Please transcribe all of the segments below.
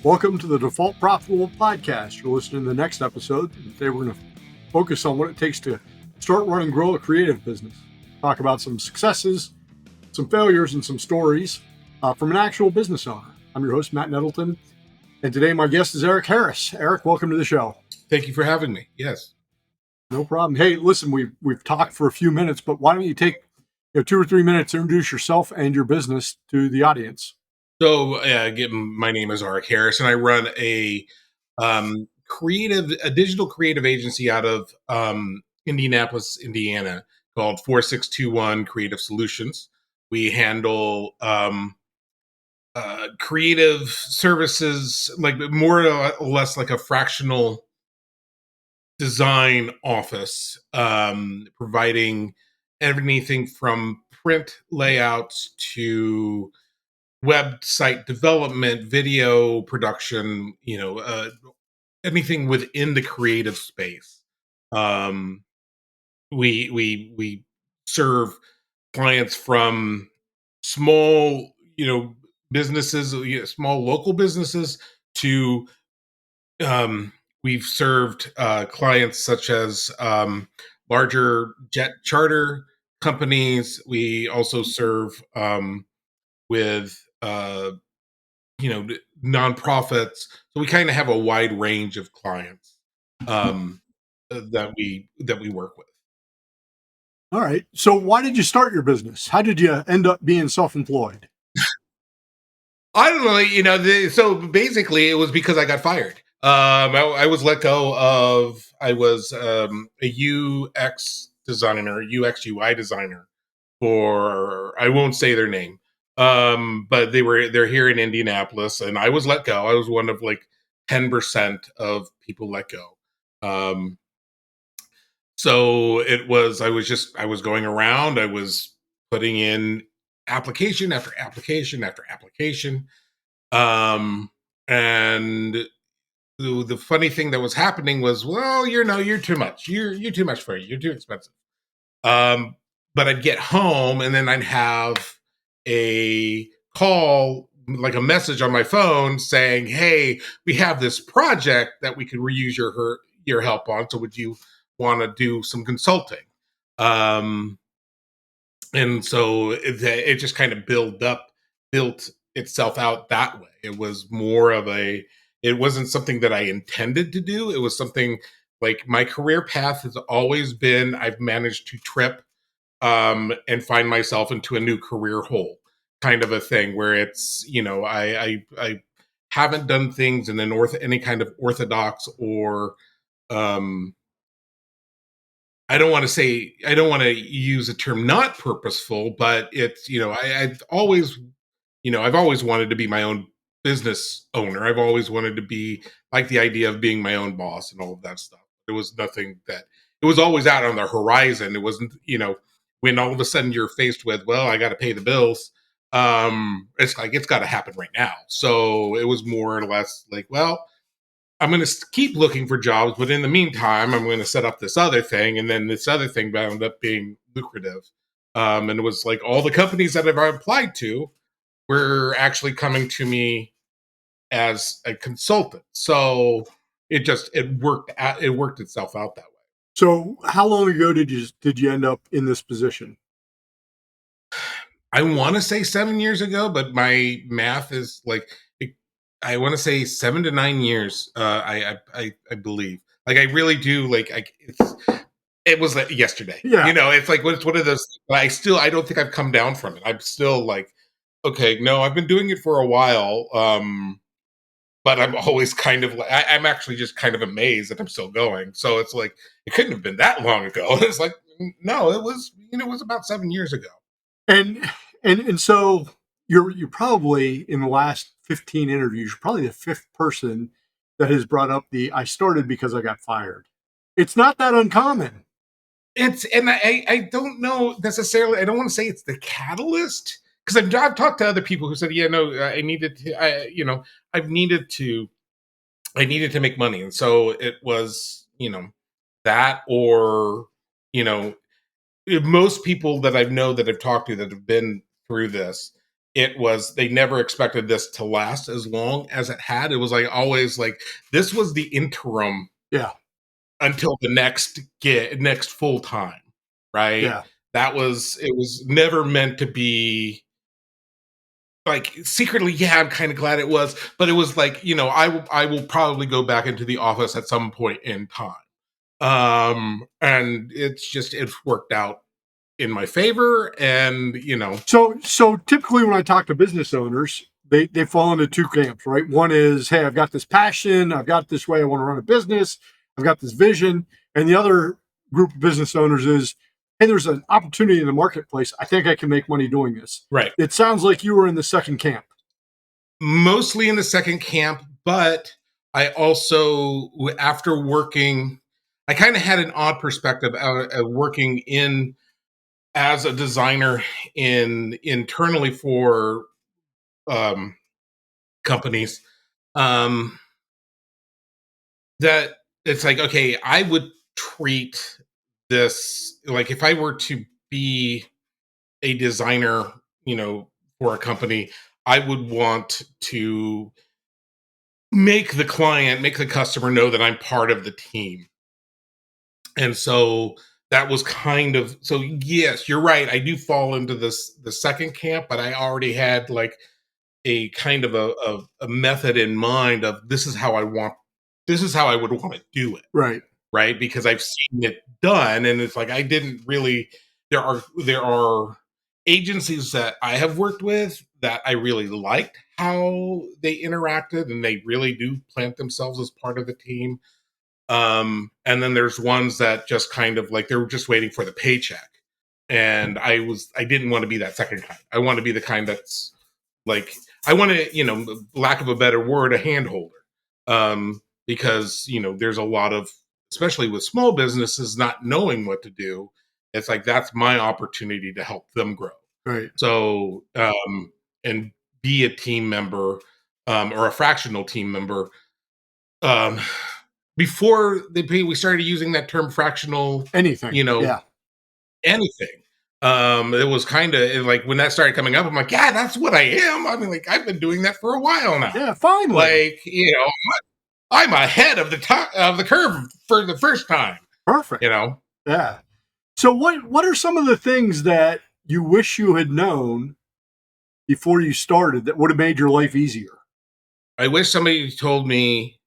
Welcome to the Default Profitable Podcast. You're listening to the next episode. Today we're going to focus on what it takes to start, run, and grow a creative business. Talk about some successes, some failures, and some stories from an actual business owner. I'm your host, Matt Nettleton, and today my guest is Aric Harris. Aric, welcome to the show. Thank you for having me. Yes. No problem. Hey, listen, we've talked for a few minutes, but why don't you take 2 or 3 minutes to introduce yourself and your business to the audience? So, my name is Aric Harris, and I run a digital creative agency out of Indianapolis, Indiana, called 4621 Creative Solutions. We handle creative services, like more or less like a fractional design office, providing everything from print layouts to website development, video production, anything within the creative space. We serve clients from small, businesses, small local businesses to we've served clients such as larger jet charter companies. We also serve with nonprofits. So we kind of have a wide range of clients that we work with. All right. So why did you start your business? How did you end up being self-employed? I don't know. So basically, it was because I got fired. I was let go of. I was a UX designer, UX UI designer for. I won't say their name. But they're here in Indianapolis, and I was let go. I was one of like 10% of people let go. So it was. I was going around. I was putting in application after application after application. And the funny thing that was happening was, well, you're too much. You're too much for you. You're too expensive. But I'd get home, and then I'd have a call, like a message on my phone saying, "Hey, we have this project that we could reuse your help on. So would you want to do some consulting?" And so it just kind of built itself out that way. It was more of it wasn't something that I intended to do. It was something like my career path has always been, I've managed to trip and find myself into a new career hole, kind of a thing where it's, I haven't done things in any kind of orthodox or I don't want to use a term not purposeful, but it's, I've always wanted to be my own business owner. I've always wanted to be like the idea of being my own boss and all of that stuff. There was nothing it was always out on the horizon. It wasn't, when all of a sudden you're faced with, well, I got to pay the bills. It's like, it's got to happen right now. So it was more or less like, well, I'm going to keep looking for jobs, but in the meantime, I'm going to set up this other thing. And then this other thing wound up being lucrative. And it was like all the companies that I've applied to were actually coming to me as a consultant. So it worked itself out that way. So how long ago did you end up in this position? I want to say 7 years ago, but my math is like, I want to say 7 to 9 years. I believe, like, I really do. Like, it was like yesterday. Yeah. It's like, it's one of those. I don't think I've come down from it. I'm still like, okay, no, I've been doing it for a while. But I'm always kind of like, I'm actually just kind of amazed that I'm still going. So it's like, it couldn't have been that long ago. It's like, no, it was about 7 years ago. And so you're probably, in the last 15 interviews, you're probably the fifth person that has brought up I started because I got fired. It's not that uncommon. And I don't know necessarily. I don't want to say it's the catalyst, because I've talked to other people who said, yeah, no, I needed to make money, and so it was, that, or most people that I've talked to that have been through this, they never expected this to last as long as it had. It was like always like this was the interim Yeah. until the next full time, right? Yeah. It was never meant to be like secretly, yeah, I'm kind of glad it was, but it was like, I will probably go back into the office at some point in time. And it's worked out in my favor, and So typically when I talk to business owners, they fall into two camps, right? One is, hey, I've got this passion, I've got this way I want to run a business, I've got this vision. And the other group of business owners is, hey, there's an opportunity in the marketplace. I think I can make money doing this. right. It sounds like you were in the second camp. Mostly in the second camp, but I also, after working, I kind of had an odd perspective working in as a designer internally for um, companies, um, that it's like, okay, I would treat this like if I were to be a designer, for a company, I would want to make the customer know that I'm part of the team. And so that was kind of, so yes, you're right. I do fall into the second camp, but I already had like a kind of a method in mind of this is how I would want to do it. Right. Right. Because I've seen it done, and it's like, I didn't really, there are agencies that I have worked with that I really liked how they interacted, and they really do plant themselves as part of the team. And then there's ones that just kind of like they were just waiting for the paycheck. And I didn't want to be that second kind. I want to be the kind that's like, I want to, lack of a better word, a hand holder. Because, there's a lot of, especially with small businesses, not knowing what to do. It's like, that's my opportunity to help them grow. Right. So, and be a team member, or a fractional team member. Um, Before we started using that term fractional, Anything. Yeah. anything. It was kind of like when that started coming up, I'm like, yeah, that's what I am. I mean, like, I've been doing that for a while now. Yeah. Finally. Like, I'm ahead of the top of the curve for the first time. Perfect. Yeah. So what are some of the things that you wish you had known before you started that would have made your life easier? I wish somebody told me,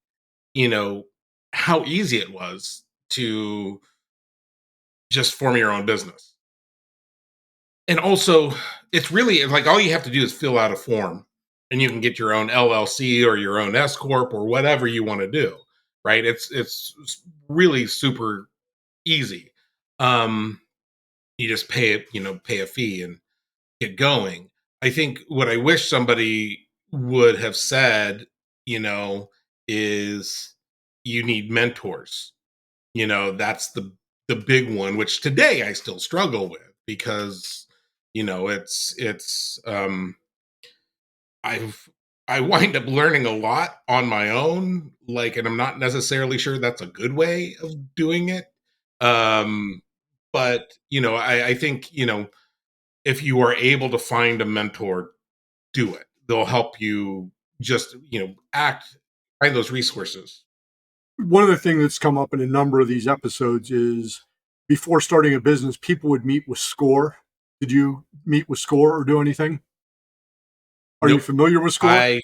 how easy it was to just form your own business. And also, it's really like all you have to do is fill out a form, and you can get your own LLC or your own S corp or whatever you want to do. Right? It's really super easy. Um, you just pay a fee and get going. I think what I wish somebody would have said, is you need mentors. That's the big one, which today I still struggle with because I've I wind up learning a lot on my own, like, and I'm not necessarily sure that's a good way of doing it. Um, but I think if you are able to find a mentor, do it. They'll help you just find those resources. One of the things that's come up in a number of these episodes is before starting a business, people would meet with SCORE. Did you meet with SCORE or do anything? Are you Nope. familiar with SCORE? I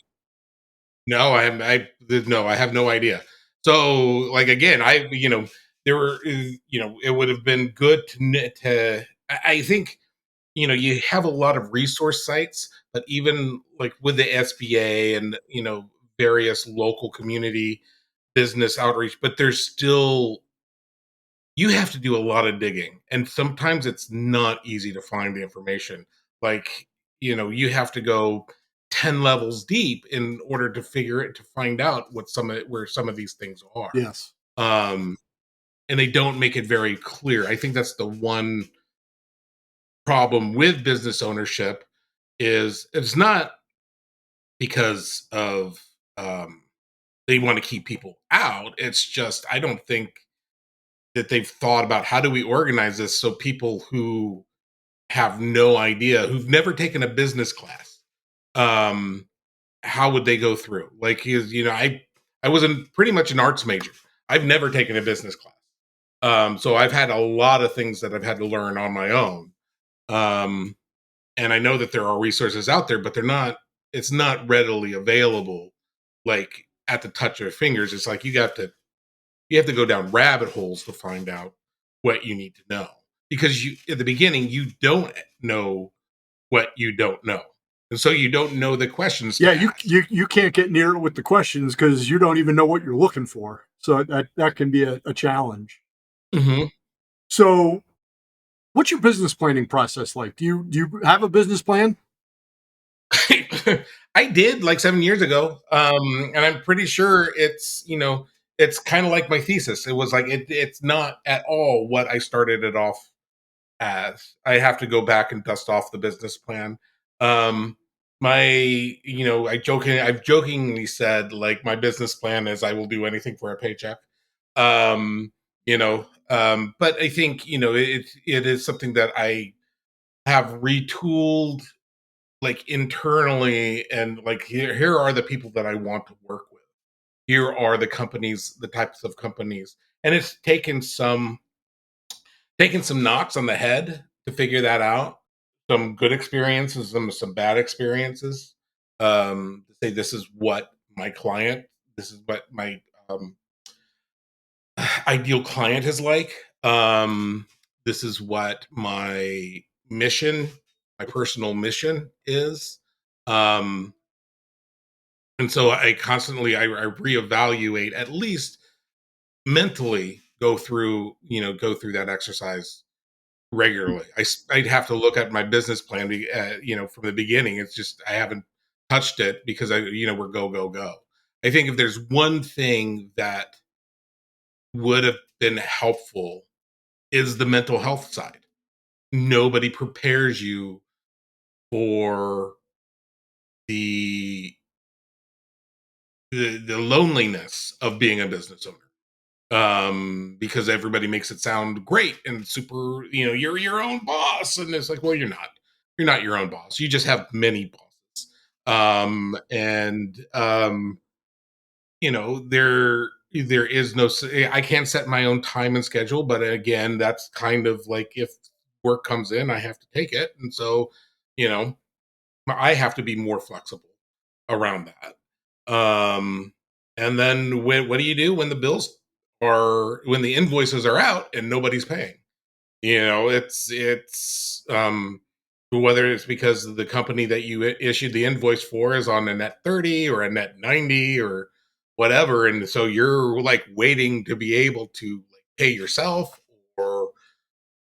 No, no, I have no idea. So, like, again, there were, it would have been good I think, you have a lot of resource sites, but even like with the SBA and, various local community business outreach, but there's still, you have to do a lot of digging. And sometimes it's not easy to find the information. Like, you have to go 10 levels deep in order to find out where some of these things are. Yes. Um, and they don't make it very clear. I think that's the one problem with business ownership is it's not because of they want to keep people out. It's just I don't think that they've thought about how do we organize this so people who have no idea, who've never taken a business class, um, how would they go through? Like, I was pretty much an arts major. I've never taken a business class. So I've had a lot of things that I've had to learn on my own. Um, and I know that there are resources out there, but it's not readily available, like at the touch of your fingers. It's like you have to go down rabbit holes to find out what you need to know, because you at the beginning you don't know what you don't know, and so you don't know the questions to Yeah, ask. you can't get near it with the questions because you don't even know what you're looking for. So that can be a challenge. Hmm. So, what's your business planning process like? Do you have a business plan? I did like 7 years ago, and I'm pretty sure it's kind of like my thesis. It was like it's not at all what I started it off as. I have to go back and dust off the business plan. Um, my, I've jokingly said like my business plan is I will do anything for a paycheck. But I think it is something that I have retooled like internally, and like here are the people that I want to work with. Here are the types of companies, and it's taken some knocks on the head to figure that out. Some good experiences, some bad experiences. To say this is what my client, this is what my ideal client is like. This is what my mission, my personal mission is. Um, and so I constantly I reevaluate, at least mentally, go through that exercise regularly. I'd have to look at my business plan, from the beginning. It's just I haven't touched it because we're go go go. I think if there's one thing that would have been helpful is the mental health side. Nobody prepares you for the the loneliness of being a business owner, because everybody makes it sound great and super, you're your own boss, and it's like, well, you're not your own boss, you just have many bosses. And there is no, I can't set my own time and schedule, but again, that's kind of like, if work comes in, I have to take it, and so you know I have to be more flexible around that. And then what do you do when when the invoices are out and nobody's paying? It's whether it's because the company that you issued the invoice for is on a net 30 or a net 90 or whatever, and so you're like waiting to be able to like pay yourself, or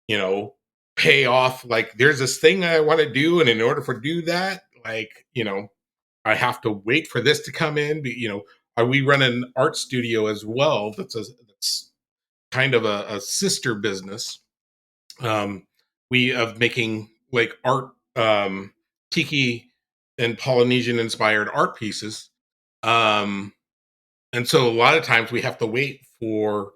you know pay off, like there's this thing I want to do, and in order for do that, like I have to wait for this to come in. We run an art studio as well. That's kind of a sister business. We of making like art, tiki and Polynesian inspired art pieces. Um, and so a lot of times we have to wait for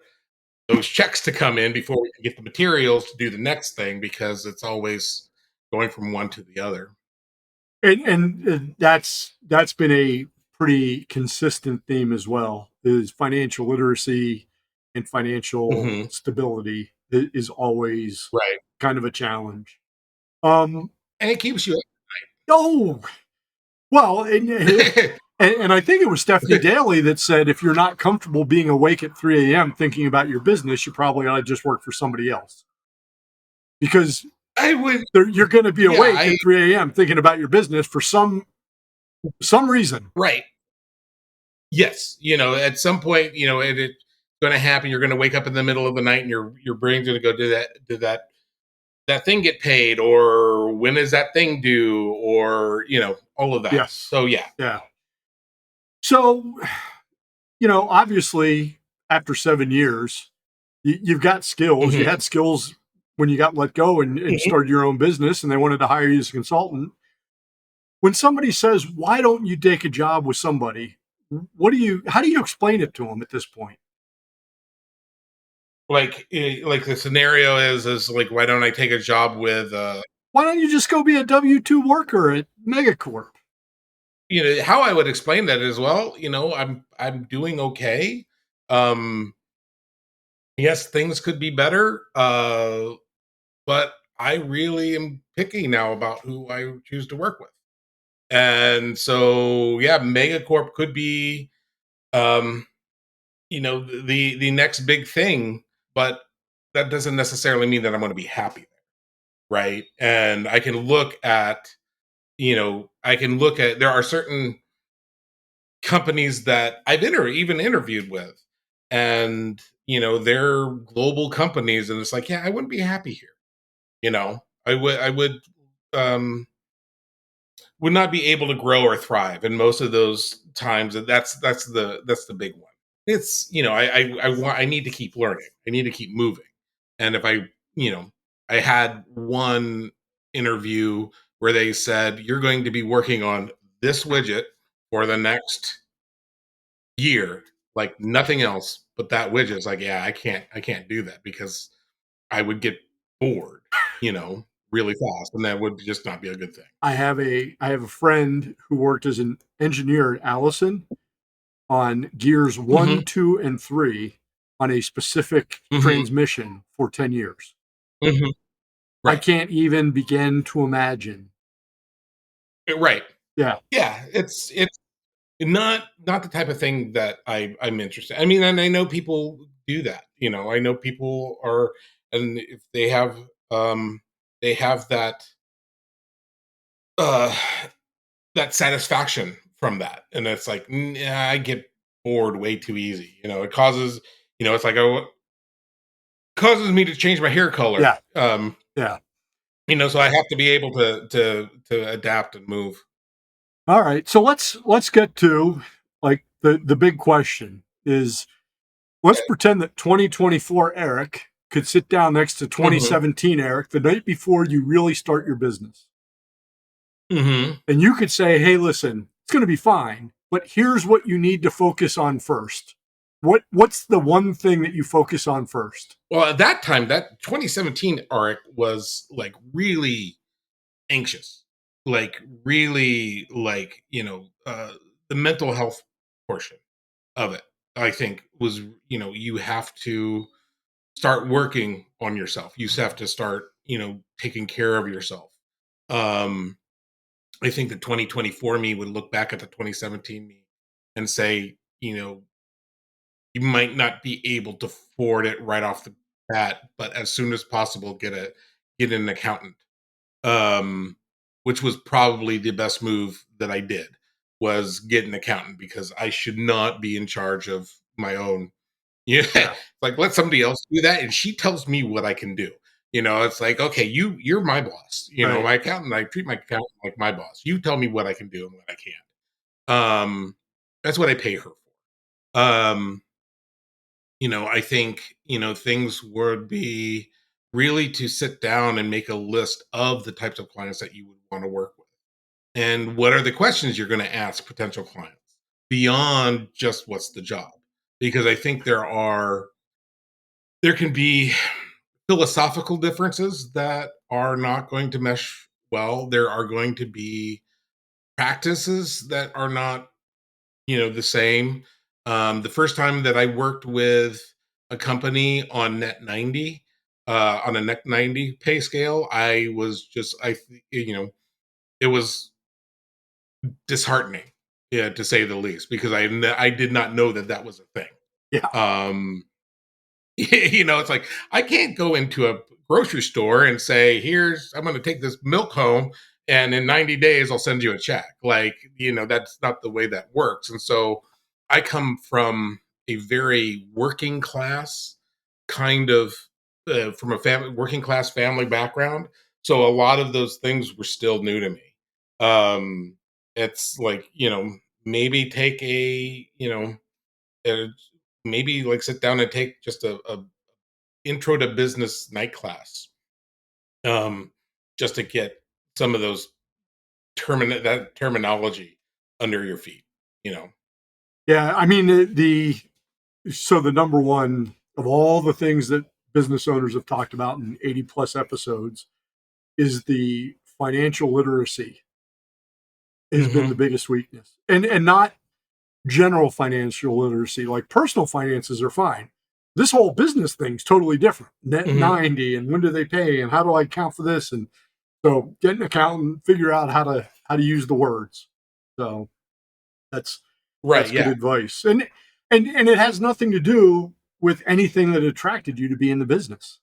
those checks to come in before we can get the materials to do the next thing, because it's always going from one to the other. And that's been a pretty consistent theme as well. Is financial literacy and financial Hmm. stability is always Right. kind of a challenge. Um, And it keeps you. oh, well, and I think it was Stephanie Daly that said if you're not comfortable being awake at 3 a.m. thinking about your business, you probably ought to just work for somebody else because I would. you're going to be Yeah, awake I at 3 a.m. thinking about your business for some reason. right. Yes, at some point, it's going to happen. You're going to wake up in the middle of the night, and your brain's going to go, did that thing get paid, or when is that thing due, or all of that. Yes. So yeah. Yeah. So, obviously, after 7 years, you've got skills. You Hmm. had skills when you got let go and Hmm. started your own business, and they wanted to hire you as a consultant. When somebody says, "Why don't you take a job with somebody?" How do you explain it to them at this point? Like the scenario is like, why don't I take a job with Why don't you just go be a W-2 worker at Megacorp? how I would explain that is, well, I'm doing okay. Um, yes, things could be better, but I really am picky now about who I choose to work with. And so, yeah, Megacorp could be, um, the next big thing, but that doesn't necessarily mean that I'm going to be happy there, right? And I can look at there are certain companies that I've even interviewed with, and they're global companies, and it's like, yeah, I wouldn't be happy here. I would not be able to grow or thrive in most of those times. And that's the big one. It's I need to keep learning. I need to keep moving. And if I had one interview where they said you're going to be working on this widget for the next year, like nothing else but that widget. It's like, yeah, I can't do that because I would get bored, really fast, and that would just not be a good thing. I have a friend who worked as an engineer at Allison on gears Hmm. 1, 2, and 3 on a specific Hmm. transmission for 10 years. Hmm. I Right. can't even begin to imagine. Right. Yeah. Yeah. It's not the type of thing that I'm interested. I mean, and I know people do that. I know people are, and if they have uh that satisfaction from that, and it's like, I get bored way too easy. It causes, it's like, oh, causes me to change my hair color. Yeah. Yeah. So I have to be able to adapt and move. All right. So let's get to like the big question is, let's pretend that 2024 Aric could sit down next to Hmm. 2017 Aric the night before you really start your business. Hmm. And you could say, hey, listen, it's going to be fine, but here's what you need to focus on first. What's the one thing that you focus on first? Well, at that time, that 2017 arc was like really anxious, like really like the mental health portion of it. I think was you have to start working on yourself. You have to start taking care of yourself. Um, I think the 2024 me would look back at the 2017 me and say, you might not be able to afford it right off the bat, but as soon as possible, get an accountant. Um, which was probably the best move that I did was get an accountant because I should not be in charge of my own. Yeah, Yeah. like let somebody else do that, and she tells me what I can do. It's like, okay, you're my boss. Right. My accountant. I treat my accountant like my boss. You tell me what I can do and what I can't. That's what I pay her for. I think, things would be really to sit down and make a list of the types of clients that you would want to work with. And what are the questions you're going to ask potential clients beyond just what's the job? Because I think there can be philosophical differences that are not going to mesh well. There are going to be practices that are not the same. The first time that I worked with a company on net 90, on a net 90 pay scale, I was just, it was disheartening, yeah, to say the least, because I did not know that that was a thing. Yeah. Um, it's like I can't go into a grocery store and say, "Here's I'm going to take this milk home, and in 90 days I'll send you a check." Like, that's not the way that works. And so, I come from a very working class kind of from a family working class family background. So a lot of those things were still new to me. Um, it's like maybe take a maybe like sit down and take just a intro to business night class, um, just to get some of those that terminology under your feet. You know. Yeah. I mean, the number one of all the things that business owners have talked about in 80 plus episodes is the financial literacy. has been the biggest weakness, and not general financial literacy. Like personal finances are fine. This whole business thing's totally different. Net 90, and when do they pay, and how do I account for this? And so get an accountant, figure out how to use the words. So that's good advice. And it has nothing to do with anything that attracted you to be in the business.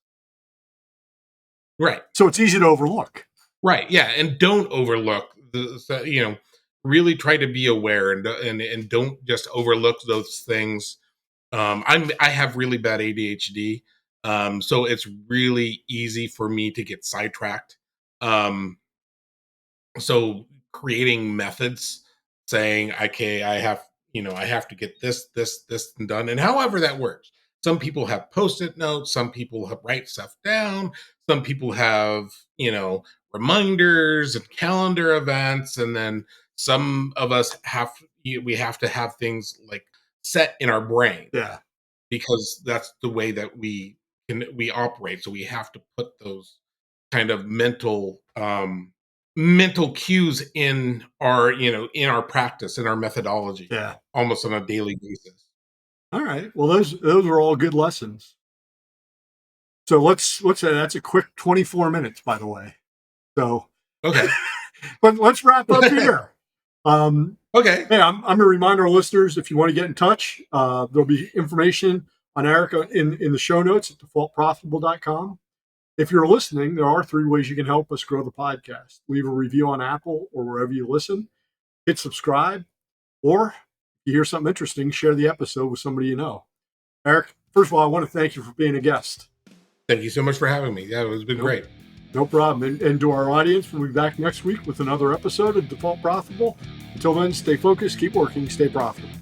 Right. So it's easy to overlook. Right. Yeah. And don't overlook really try to be aware and don't just overlook those things. I have really bad ADHD. So it's really easy for me to get sidetracked. So creating methods saying, okay, I have to get this done. And however that works. Some people have Post-it notes. Some people write stuff down. Some people have, reminders and calendar events. And then some of us have to have things like set in our brain. Yeah. Because that's the way that we operate. So we have to put those kind of mental cues in our practice, in our methodology. Yeah. Almost on a daily basis. All right. Well, those are all good lessons. So let's say that's a quick 24 minutes, by the way. So okay. But let's wrap up here. Okay. Hey, I'm going to remind our listeners, if you want to get in touch, there'll be information on Aric in the show notes at defaultprofitable.com. If you're listening, there are 3 ways you can help us grow the podcast. Leave a review on Apple or wherever you listen. Hit subscribe. Or if you hear something interesting, share the episode with somebody you know. Aric, first of all, I want to thank you for being a guest. Thank you so much for having me. Yeah, it's been great. No problem. And to our audience, we'll be back next week with another episode of Default Profitable. Until then, stay focused, keep working, stay profitable.